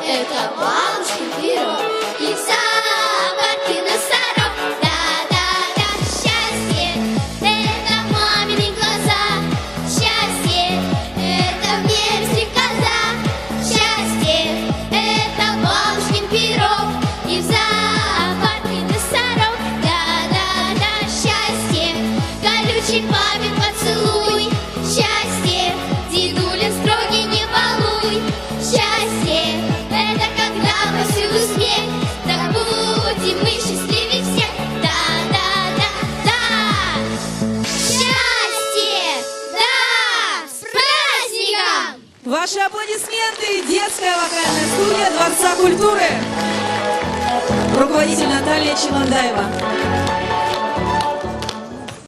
это бабушкин пирог. И в зоопарке носорог. Да-да-да, счастье — это мамины глаза. Счастье — это в мире стрекоза. Счастье — это бабушкин пирог. И в зоопарке носорог. Да-да-да, счастье — колючий папин поцелуй. Счастье — дедулин строгий, не балуй. Счастье — это когда красивый смех. Так будем мы счастливее всех. Да-да-да-да. Счастье! Да! С праздником! Ваши аплодисменты! Детская вокальная студия Дворца культуры. Руководитель Наталья Челандаева.